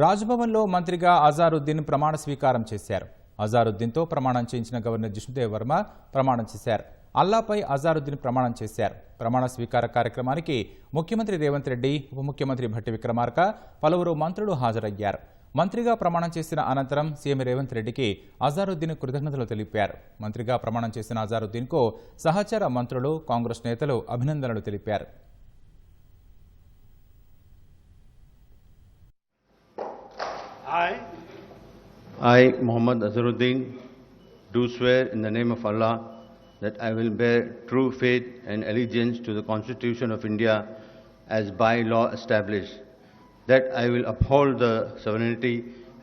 రాజ్భవన్లో మంత్రిగా అజారుద్దీన్ ప్రమాణ స్వీకారం చేశారు. అజారుద్దీన్తో ప్రమాణం చేయించిన గవర్నర్ జిష్ణుదేవ్ వర్మ ప్రమాణం చేశారు. అల్లాపై అజారుద్దీన్ ప్రమాణం చేశారు. ప్రమాణ స్వీకార కార్యక్రమానికి ముఖ్యమంత్రి రేవంత్ రెడ్డి, ఉప ముఖ్యమంత్రి భట్టి విక్రమార్క, పలువురు మంత్రులు హాజరయ్యారు. మంత్రిగా ప్రమాణం చేసిన అనంతరం సీఎం రేవంత్ రెడ్డికి అజారుద్దీన్ కృతజ్ఞతలు తెలిపారు. మంత్రిగా ప్రమాణం చేసిన అజారుద్దీన్కు సహచర మంత్రులు, కాంగ్రెస్ నేతలు అభినందనలు తెలిపారు. I, Muhammad Azharuddin, do swear in the name of Allah that I will bear true faith and allegiance to the Constitution of India as by law established, that I will uphold the sovereignty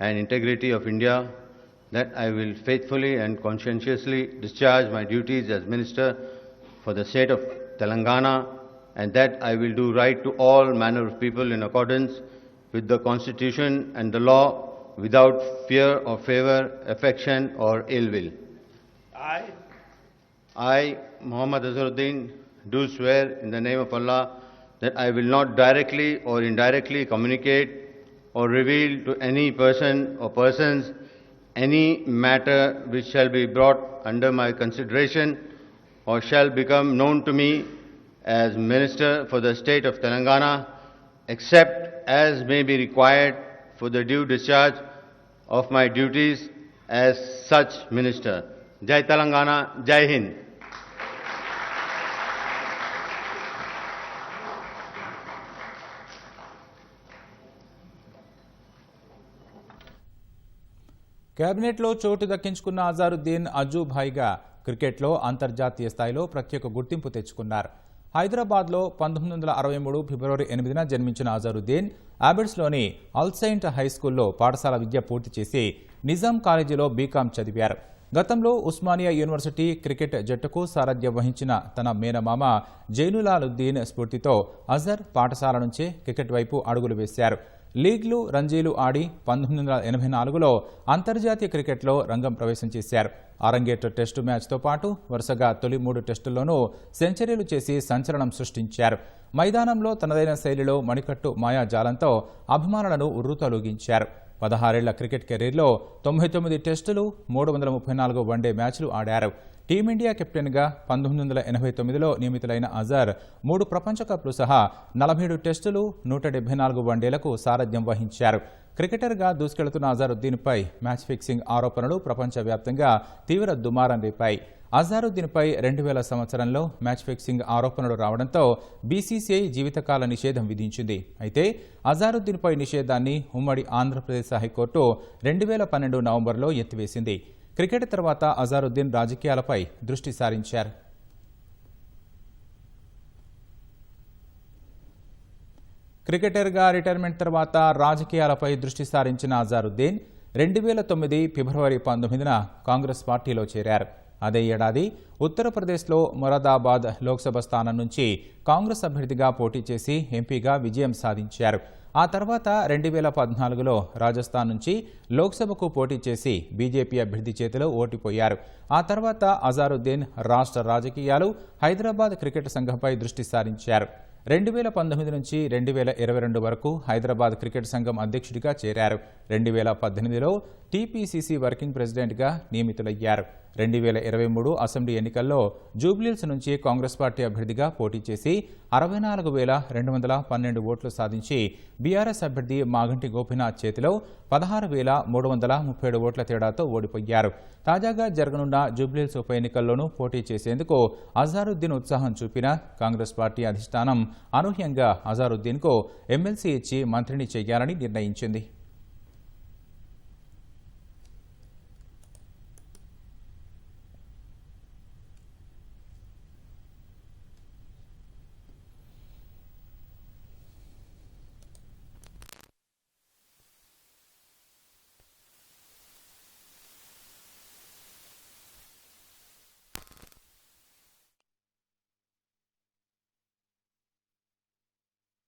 and integrity of India, that I will faithfully and conscientiously discharge my duties as Minister for the state of Telangana, and that I will do right to all manner of people in accordance with the Constitution and the law, without fear or favor, affection or ill will. I, Muhammad Azharuddin, do swear in the name of Allah that I will not directly or indirectly communicate or reveal to any person or persons any matter which shall be brought under my consideration or shall become known to me as Minister for the state of Telangana, except as may be required for the due discharge of my duties as such Minister. Jai Telangana, Jai Hind. కేబినెట్లో చోటు దక్కించుకున్న అజారుద్దీన్ అజూభాయిగా క్రికెట్లో అంతర్జాతీయ స్థాయిలో ప్రత్యేక గుర్తింపు తెచ్చుకున్నారు. హైదరాబాద్లో 1963 ఫిబ్రవరి 8న జన్మించిన అజారుద్దీన్ ఆబిడ్స్లోని అల్సైంట్ హైస్కూల్లో పాఠశాల విద్య పూర్తి చేసి నిజాం కాలేజీలో బీకాం చదివారు. గతంలో ఉస్మానియా యూనివర్సిటీ క్రికెట్ జట్టుకు సారథ్యం వహించిన తన మేనమామ జైనులాలుద్దీన్ స్ఫూర్తితో అజర్ పాఠశాల నుంచే క్రికెట్ వైపు అడుగులు వేశారు. లీగ్లు, రంజీలు ఆడి 1984లో అంతర్జాతీయ క్రికెట్లో రంగం ప్రవేశం చేశారు. అరంగేట్ర టెస్టు మ్యాచ్తో పాటు వరుసగా తొలి 3 టెస్టుల్లోనూ సెంచరీలు చేసి సంచలనం సృష్టించారు. మైదానంలో తనదైన శైలిలో మణికట్టు మాయాజాలంతో అభిమానులను ఉర్రూతలూగించారు. 16 ఏళ్ల క్రికెట్ కెరీర్లో 99 టెస్టులు, 334 వన్డే మ్యాచ్లు ఆడారు. టీమిండియా కెప్టెన్గా 1989లో నియమితులైన అజర్ 3 ప్రపంచ కప్లు సహా 47 టెస్టులు, 174 వన్డేలకు సారథ్యం వహించారు. క్రికెటర్గా దూసుకెళ్తున్న అజారుద్దీన్పై మ్యాచ్ ఫిక్సింగ్ ఆరోపణలు ప్రపంచవ్యాప్తంగా తీవ్ర దుమారం రేపాయి. అజారుద్దీన్పై 2000 సంవత్సరంలో మ్యాచ్ ఫిక్సింగ్ ఆరోపణలు రావడంతో బీసీసీఐ జీవితకాల నిషేధం విధించింది. అయితే అజారుద్దీన్పై నిషేధాన్ని ఉమ్మడి ఆంధ్రప్రదేశ్ హైకోర్టు 2012 నవంబర్లో ఎత్తివేసింది. క్రికెట్ తర్వాత అజారుద్దీన్ రాజకీయాలపై దృష్టి సారించారు. క్రికెటర్గా రిటైర్మెంట్ తర్వాత రాజకీయాలపై దృష్టి సారించిన అజారుద్దీన్ 2009 ఫిబ్రవరి 19న కాంగ్రెస్ పార్టీలో చేరారు. అదే ఏడాది ఉత్తరప్రదేశ్లో మొరాదాబాద్ లోక్సభ స్థానం నుంచి కాంగ్రెస్ అభ్యర్థిగా పోటీ చేసి ఎంపీగా విజయం సాధించారు. ఆ తర్వాత 2014లో రాజస్థాన్ నుంచి లోక్సభకు పోటీ చేసి బీజేపీ అభ్యర్థి చేతిలో ఓడిపోయారు. ఆ తర్వాత అజారుద్దీన్ రాష్ట్ర రాజకీయాలు, హైదరాబాద్ క్రికెట్ సంఘంపై దృష్టి సారించారు. 2019 నుంచి 2022 వరకు హైదరాబాద్ క్రికెట్ సంఘం అధ్యక్షుడిగా చేరారు. 2018లో టీపీసీసీ వర్కింగ్ ప్రెసిడెంట్గా నియమితులయ్యారు. 2023 అసెంబ్లీ ఎన్నికల్లో జూబ్లీహిల్స్ నుంచి కాంగ్రెస్ పార్టీ అభ్యర్థిగా పోటీ చేసి 64,212 ఓట్లు సాధించి బీఆర్ఎస్ అభ్యర్థి మాగంటి గోపీనాథ్ చేతిలో 16,337 ఓట్ల తేడాతో ఓడిపోయారు. తాజాగా జరగనున్న జూబ్లీహిల్స్ ఉప ఎన్నికల్లోనూ పోటీ చేసేందుకు అజారుద్దీన్ ఉత్సాహం చూపిన కాంగ్రెస్ పార్టీ అధిష్టానం అనూహ్యంగా అజారుద్దీన్కు ఎమ్మెల్సీ ఇచ్చి మంత్రిని చేయాలని నిర్ణయించింది.